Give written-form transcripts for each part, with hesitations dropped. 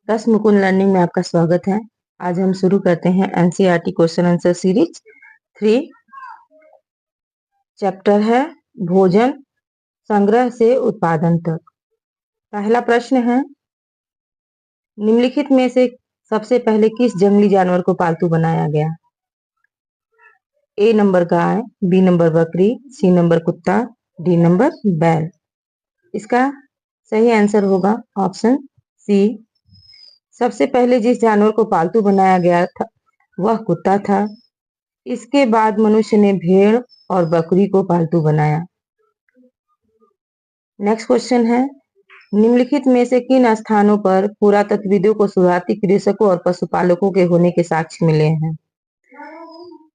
दस मुकुंद लर्निंग में आपका स्वागत है। आज हम शुरू करते हैं NCERT question answer series 3। Chapter है भोजन संग्रह से उत्पादन तक। पहला प्रश्न है, निम्नलिखित में से सबसे पहले किस जंगली जानवर को पालतू बनाया गया? ए नंबर गाय, बी नंबर बकरी, सी नंबर कुत्ता, डी नंबर बैल। इसका सही आंसर होगा ऑप्शन सी। सबसे पहले जिस जानवर को पालतू बनाया गया था वह कुत्ता था। इसके बाद मनुष्य ने भेड़ और बकरी को पालतू बनाया। नेक्स्ट क्वेश्चन है, निम्नलिखित में से किन स्थानों पर पुरातत्वविदों को शुरुआती कृषकों और पशुपालकों के होने के साक्ष्य मिले हैं?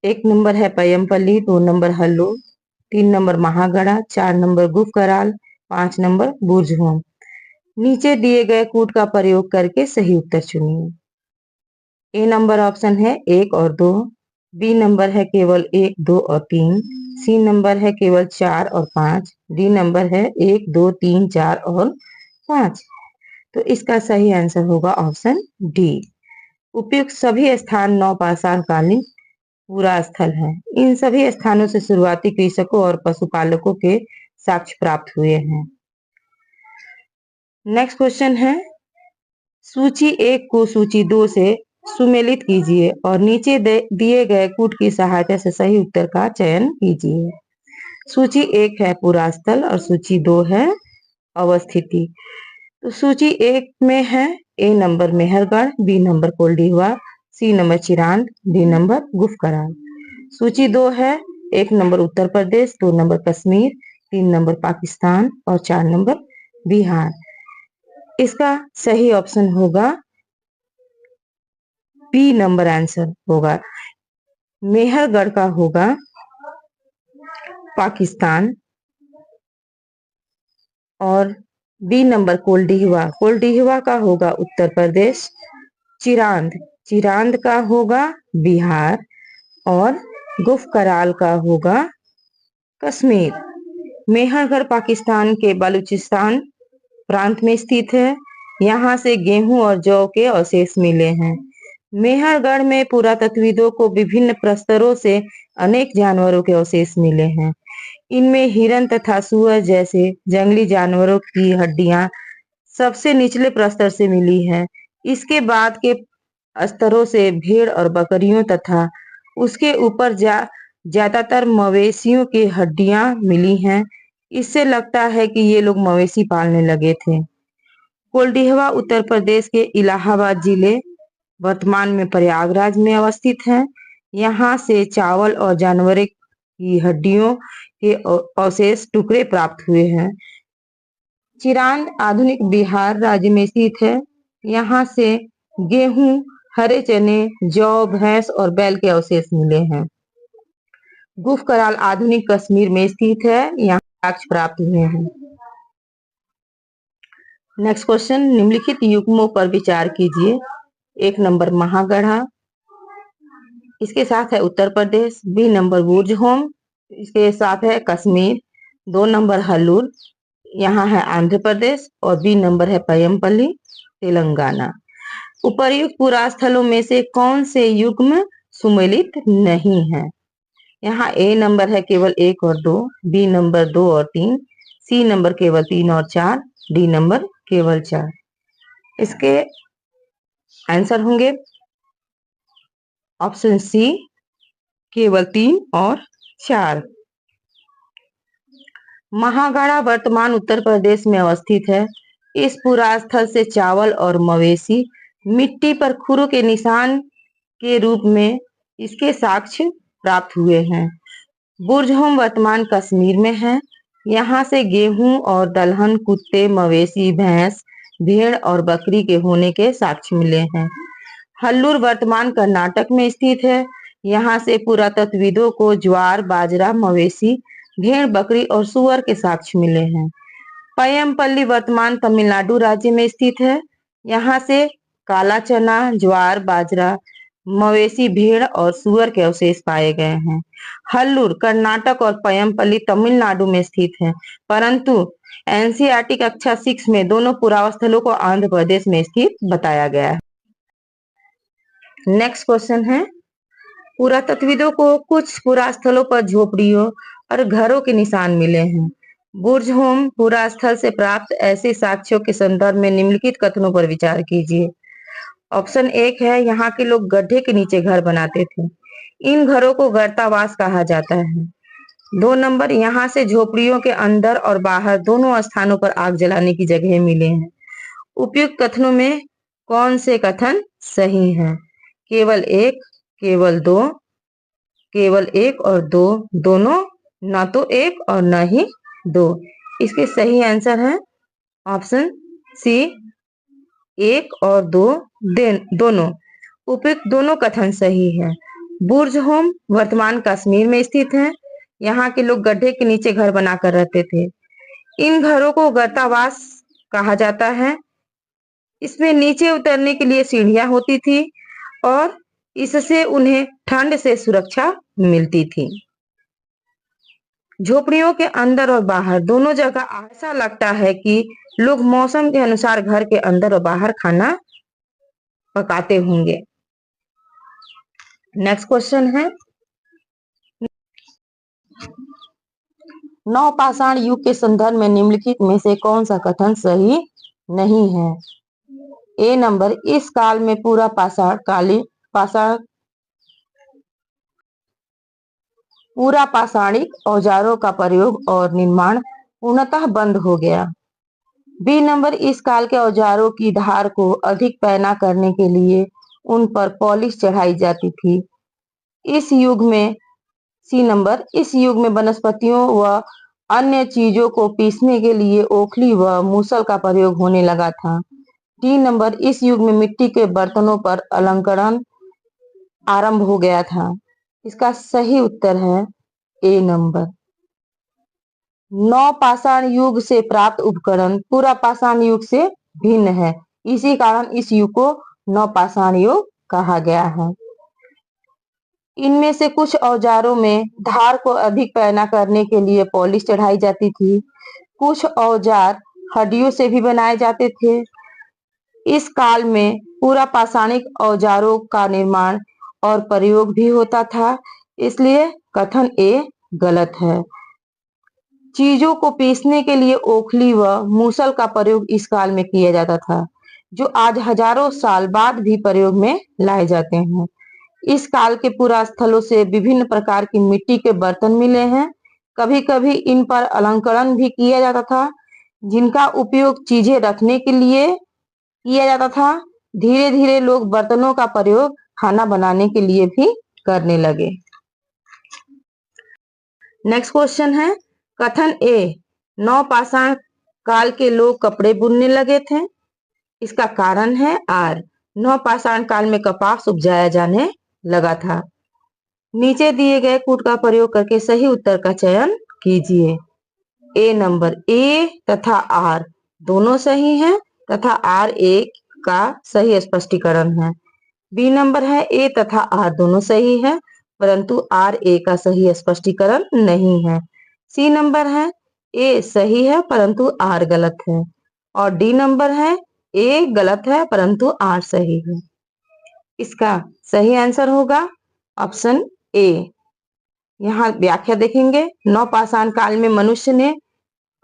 एक नंबर है Payyampalli, 2 number Hallur, 3 number Mahagara, 4 number Gufkral, 5 number Burzahom. नीचे दिए गए कूट का प्रयोग करके सही उत्तर चुनिए। ए नंबर ऑप्शन है 1 और 2, बी नंबर है केवल 1, 2 और 3, सी नंबर है केवल 4 और 5, डी नंबर है 1, 2, 3, 4 और 5। तो इसका सही आंसर होगा ऑप्शन डी। उपयुक्त सभी स्थान नवपाषाण कालीन पूरा स्थल है। इन सभी स्थानों से शुरुआती कृषकों और पशुपालकों के साक्ष्य प्राप्त हुए हैं। नेक्स्ट क्वेश्चन है, सूची 1 को सूची 2 से सुमेलित कीजिए और नीचे दिए गए कूट की सहायता से सही उत्तर का चयन कीजिए। सूची 1 है पूरा स्थल और सूची 2 है अवस्थिति। तो सूची 1 में है A number Mehrgarh, B number Koldihwa, C number Chirand, D number Gufkral. सूची 2 है 1 number Uttar Pradesh, 2 number Kashmir, 3 number Pakistan और 4 नंबर बिहार। इसका सही ऑप्शन होगा बी नंबर आंसर होगा। मेहरगढ़ का होगा पाकिस्तान और बी नंबर कोल्डीहुआ का होगा उत्तर प्रदेश। चिरांद का होगा बिहार और गुफकराल का होगा कश्मीर। मेहरगढ़ पाकिस्तान के बलूचिस्तान प्रांत में स्थित है। यहाँ से गेहूं और जौ के अवशेष मिले हैं। मेहरगढ़ में पुरातत्वविदों को विभिन्न प्रस्तरों से अनेक जानवरों के अवशेष मिले हैं। इनमें हिरण तथा सुअर जैसे जंगली जानवरों की हड्डियां सबसे निचले प्रस्तर से मिली है। इसके बाद के स्तरों से भेड़ और बकरियों तथा उसके ऊपर ज्यादातर मवेशियों की हड्डियां मिली हैं। इससे लगता है कि ये लोग मवेशी पालने लगे थे। कोल्डीहुआ उत्तर प्रदेश के इलाहाबाद जिले वर्तमान में प्रयागराज में अवस्थित है। यहाँ से चावल और जानवरों की हड्डियों के अवशेष टुकड़े प्राप्त हुए हैं। चिरांद आधुनिक बिहार राज्य में स्थित है। यहाँ से गेहूं, हरे चने, जौ, भैंस और बैल के अवशेष मिले हैं। गुफकराल आधुनिक कश्मीर में स्थित है। यहाँ साक्ष्य प्राप्त हुए हैं। नेक्स्ट क्वेश्चन, निम्नलिखित युग्मों पर विचार कीजिए। 1 नंबर महागढ़ा, इसके साथ है उत्तर प्रदेश। बी नंबर बुर्जहोम, इसके साथ है कश्मीर। 2 नंबर हल्लूर, यहाँ है आंध्र प्रदेश और बी नंबर है पय्यमपल्ली, तेलंगाना। उपर्युक्त पुरास्थलों में से कौन से युग्म सुमेलित नहीं है? यहाँ ए नंबर है केवल 1 और 2, बी नंबर 2 और 3, सी नंबर केवल 3 और 4, डी नंबर केवल 4। इसके आंसर होंगे ऑप्शन सी, केवल 3 और 4। महागढ़ा वर्तमान उत्तर प्रदेश में अवस्थित है। इस पुरास्थल से चावल और मवेशी मिट्टी पर खुरों के निशान के रूप में इसके साक्ष्य प्राप्त हुए हैं। बुर्जहोम वर्तमान कश्मीर में है। यहाँ से गेहूं और दलहन, कुत्ते, मवेशी, भैंस, भेड़ और बकरी के होने के साक्ष्य मिले हैं। हल्लूर वर्तमान कर्नाटक में स्थित है। यहाँ से पुरातत्वविदों को ज्वार, बाजरा, मवेशी, भेड़, बकरी और सुअर के साक्ष्य मिले हैं। पय्यमपल्ली वर्तमान तमिलनाडु राज्य में स्थित है। यहाँ से काला चना, ज्वार, बाजरा, मवेशी, भेड़ और सुअर के अवशेष पाए गए हैं। हल्लूर कर्नाटक और पय्यमपल्ली तमिलनाडु में स्थित है, परंतु एनसीईआरटी कक्षा 6 में दोनों पुरास्थलों को आंध्र प्रदेश में स्थित बताया गया है। नेक्स्ट क्वेश्चन है, पुरातत्वविदों को कुछ पुरास्थलों पर झोपड़ियों और घरों के निशान मिले हैं। बुर्जहोम पुरास्थल से प्राप्त ऐसे साक्ष्यों के संदर्भ में निम्नलिखित कथनों पर विचार कीजिए। ऑप्शन 1 है, यहाँ के लोग गड्ढे के नीचे घर बनाते थे। इन घरों को गर्तावास कहा जाता है। 2 नंबर, यहाँ से झोपड़ियों के अंदर और बाहर दोनों स्थानों पर आग जलाने की जगह मिले हैं। उपयुक्त कथनों में कौन से कथन सही हैं? केवल 1, केवल 2, केवल 1 और 2, दोनों, ना तो 1 और ना ही 2। इसके सही आंसर है ऑप्शन सी, 1 और 2 दोनों। उपयुक्त दोनों कथन सही है। बुर्जहोम वर्तमान कश्मीर में स्थित है। यहाँ के लोग गड्ढे के नीचे घर बनाकर रहते थे। इन घरों को गर्तावास कहा जाता है। इसमें नीचे उतरने के लिए सीढ़ियां होती थी और इससे उन्हें ठंड से सुरक्षा मिलती थी। झोपड़ियों के अंदर और बाहर दोनों जगह ऐसा लगता है कि लोग मौसम के अनुसार घर के अंदर और बाहर खाना पकाते होंगे। नेक्स्ट क्वेश्चन है, नवपाषाण युग के संदर्भ में निम्नलिखित में से कौन सा कथन सही नहीं है? ए नंबर, इस काल में पूरा पाषाणिक औजारों का प्रयोग और निर्माण पूर्णतः बंद हो गया। बी नंबर, इस काल के औजारों की धार को अधिक पैना करने के लिए उन पर पॉलिश चढ़ाई जाती थी। इस युग में सी नंबर, इस युग में वनस्पतियों व अन्य चीजों को पीसने के लिए ओखली व मूसल का प्रयोग होने लगा था। डी नंबर, इस युग में मिट्टी के बर्तनों पर अलंकरण आरंभ हो गया था। इसका सही उत्तर है ए नंबर। नवपाषाण युग से प्राप्त उपकरण पुरापाषाण युग से भिन्न है, इसी कारण इस युग को नवपाषाण युग कहा गया है। इनमें से कुछ औजारों में धार को अधिक पैना करने के लिए पॉलिश चढ़ाई जाती थी। कुछ औजार हड्डियों से भी बनाए जाते थे। इस काल में पूरा पाषाणिक औजारों का निर्माण और प्रयोग भी होता था, इसलिए कथन ए गलत है। चीजों को पीसने के लिए ओखली व मूसल का प्रयोग इस काल में किया जाता था, जो आज हजारों साल बाद भी प्रयोग में लाए जाते हैं। इस काल के पुरास्थलों से विभिन्न प्रकार की मिट्टी के बर्तन मिले हैं। कभी कभी इन पर अलंकरण भी किया जाता था, जिनका उपयोग चीजें रखने के लिए किया जाता था। धीरे धीरे लोग बर्तनों का प्रयोग खाना बनाने के लिए भी करने लगे। नेक्स्ट क्वेश्चन है, कथन ए, नवपाषाण काल के लोग कपड़े बुनने लगे थे। इसका कारण है आर, नवपाषाण काल में कपास उपजाया जाने लगा था। नीचे दिए गए कूट का प्रयोग करके सही उत्तर का चयन कीजिए। ए नंबर, ए तथा आर दोनों सही हैं तथा आर एक का सही स्पष्टीकरण है। बी नंबर है, ए तथा आर दोनों सही है परंतु आर ए का सही स्पष्टीकरण नहीं है। सी नंबर है, ए सही है परंतु आर गलत है। और डी नंबर है, ए गलत है परंतु आर सही है। इसका सही आंसर होगा ऑप्शन ए। यहाँ व्याख्या देखेंगे, नवपाषाण काल में मनुष्य ने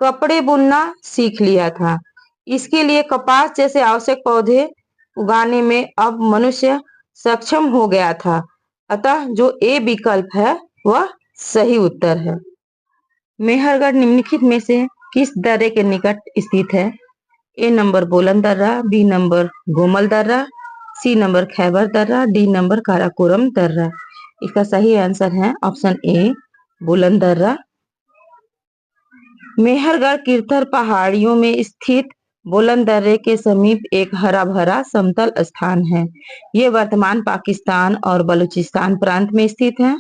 कपड़े बुनना सीख लिया था। इसके लिए कपास जैसे आवश्यक पौधे उगाने में अब मनुष्य सक्षम हो गया था, अतः जो ए विकल्प है वह सही उत्तर है। मेहरगढ़ निम्नलिखित में से किस दर्रे के निकट स्थित है? ए नंबर, बोलन दर्रा, बी नंबर, गोमल दर्रा, सी नंबर, खैबर दर्रा, डी नंबर, काराकोरम दर्रा। इसका सही आंसर है ऑप्शन ए, बोलन दर्रा। मेहरगढ़ कीर्थर पहाड़ियों में स्थित बोलन दर्रे के समीप एक हरा भरा समतल स्थान है। ये वर्तमान पाकिस्तान और बलूचिस्तान प्रांत में स्थित है।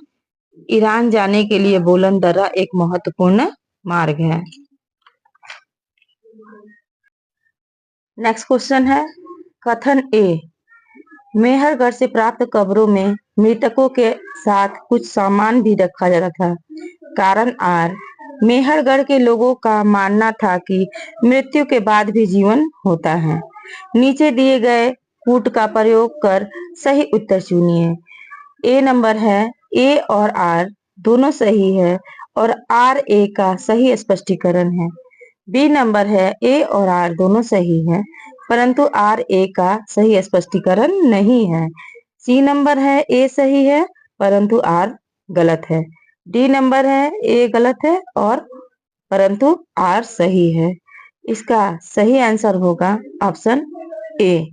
ईरान जाने के लिए बोलन दर्रा एक महत्वपूर्ण मार्ग है। नेक्स्ट क्वेश्चन है, कथन ए, मेहरगढ़ से प्राप्त कब्रों में मृतकों के साथ कुछ सामान भी रखा जाता था। कारण आर, मेहरगढ़ के लोगों का मानना था कि मृत्यु के बाद भी जीवन होता है। नीचे दिए गए कूट का प्रयोग कर सही उत्तर चुनिए। ए नंबर है ए और आर दोनों सही है और आर ए का सही स्पष्टीकरण है। बी नंबर है ए और आर दोनों सही है परंतु आर ए का सही स्पष्टीकरण नहीं है। सी नंबर है ए सही है परंतु आर गलत है। डी नंबर है ए गलत है और परंतु आर सही है। इसका सही आंसर होगा ऑप्शन ए।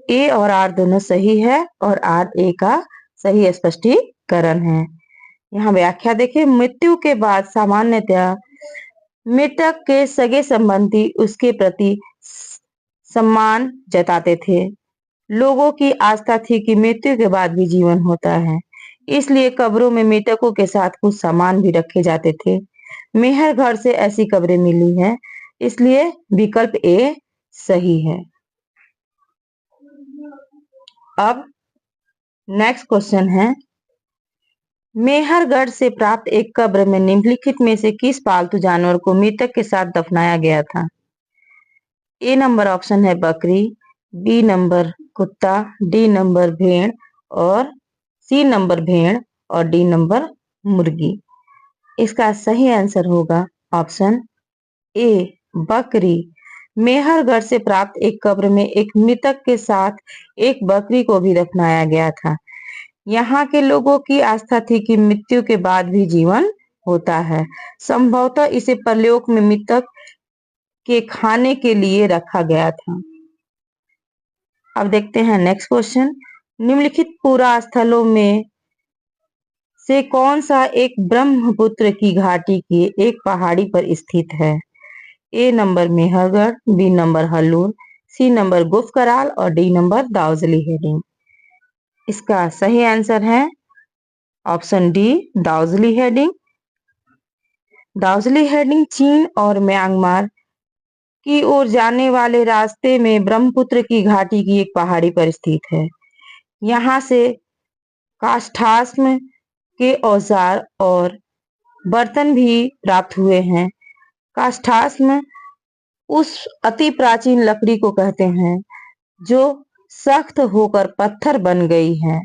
ए और आर दोनों सही है और आर ए का सही स्पष्टीकरण है। यहाँ व्याख्या देखिए, मृत्यु के बाद सामान्यतः मृतक के सगे संबंधी उसके प्रति सम्मान जताते थे। लोगों की आस्था थी कि मृत्यु के बाद भी जीवन होता है, इसलिए कब्रों में मृतकों के साथ कुछ सामान भी रखे जाते थे। मेहरगढ़ से ऐसी कब्रें मिली हैं, इसलिए विकल्प ए सही है। अब नेक्स्ट क्वेश्चन है, मेहरगढ़ से प्राप्त एक कब्र में निम्नलिखित में से किस पालतू जानवर को मृतक के साथ दफनाया गया था? ए नंबर ऑप्शन है बकरी, बी नंबर कुत्ता, डी नंबर भेड़ और सी नंबर भेड़ और डी नंबर मुर्गी। इसका सही आंसर होगा ऑप्शन ए बकरी। मेहरगढ़ से प्राप्त एक कब्र में एक मृतक के साथ एक बकरी को भी दफनाया गया था। यहाँ के लोगों की आस्था थी कि मृत्यु के बाद भी जीवन होता है। संभवतः इसे परलोक में मृतक के खाने के लिए रखा गया था। अब देखते हैं नेक्स्ट क्वेश्चन, निम्नलिखित पुरा स्थलों में से कौन सा एक ब्रह्मपुत्र की घाटी की एक पहाड़ी पर स्थित है? A number Mehrgarh, B number Hallur, C number Gufkral और डी नंबर दाऊजली हेडिंग। इसका सही आंसर है ऑप्शन डी दाऊजली हेडिंग। दाऊजली हेडिंग चीन और म्यांमार की ओर जाने वाले रास्ते में ब्रह्मपुत्र की घाटी की एक पहाड़ी पर स्थित है। यहाँ से काष्ठाश्म के औजार और बर्तन भी प्राप्त हुए हैं। काष्ठाश्म उस अति प्राचीन लकड़ी को कहते हैं जो सख्त होकर पत्थर बन गई है।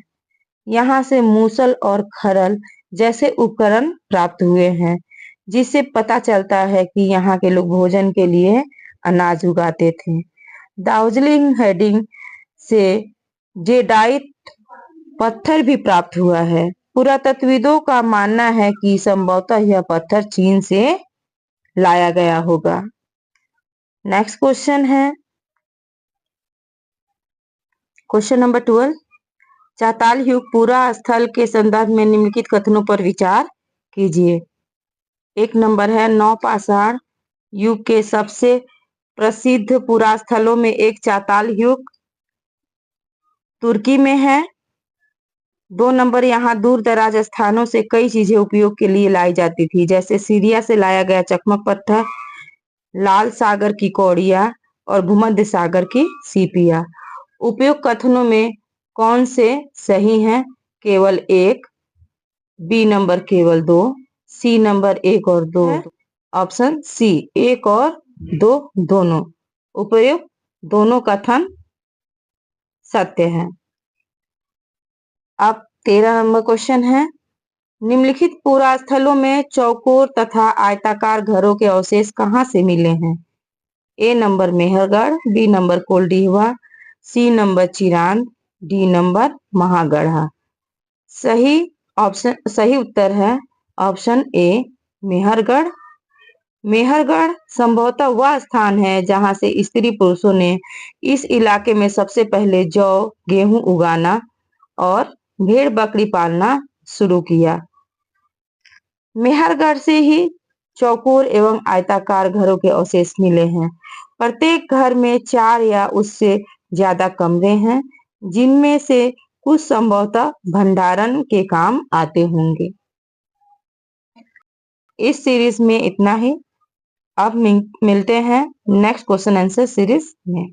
यहाँ से मूसल और खरल जैसे उपकरण प्राप्त हुए हैं, जिससे पता चलता है कि यहाँ के लोग भोजन के लिए अनाज उगाते थे। दार्जिलिंग हेडिंग से जेडाइट पत्थर भी प्राप्त हुआ है। पुरातत्वविदों का मानना है कि संभवतः यह पत्थर चीन से लाया गया होगा। नेक्स्ट क्वेश्चन है क्वेश्चन नंबर 12, चाताल युग पूरा स्थल के संदर्भ में निम्नलिखित कथनों पर विचार कीजिए। एक नंबर है नौपाषाण युग के सबसे प्रसिद्ध पुरा स्थलों में एक चाताल युग तुर्की में है। 2 नंबर, यहाँ दूर दराज स्थानों से कई चीजें उपयोग के लिए लाई जाती थी, जैसे सीरिया से लाया गया चकमक पत्थर, लाल सागर की कौड़िया और भूमध्य सागर की सीपिया। उपयुक्त कथनों में कौन से सही हैं? केवल एक, बी नंबर केवल 2, सी नंबर 1 और 2, ऑप्शन सी 1 और 2 दोनों। उपयुक्त दोनों कथन सत्य है। अब 13 नंबर क्वेश्चन है, निम्नलिखित पुरा स्थलों में चौकोर तथा आयताकार घरों के अवशेष कहाँ से मिले हैं? A number Mehrgarh, B number Koldihwa, C number Chirand, D number Mahagara. सही उत्तर है ऑप्शन ए मेहरगढ़। मेहरगढ़ संभवतः वह स्थान है जहां से स्त्री पुरुषों ने इस इलाके में सबसे पहले जौ गेहूं उगाना और भेड़ बकरी पालना शुरू किया। मेहरगढ़ से ही चौकोर एवं आयताकार घरों के अवशेष मिले हैं। प्रत्येक घर में 4 या उससे ज्यादा कमरे हैं, जिनमें से कुछ संभवतः भंडारण के काम आते होंगे। इस सीरीज में इतना ही। अब मिलते हैं नेक्स्ट क्वेश्चन आंसर सीरीज में।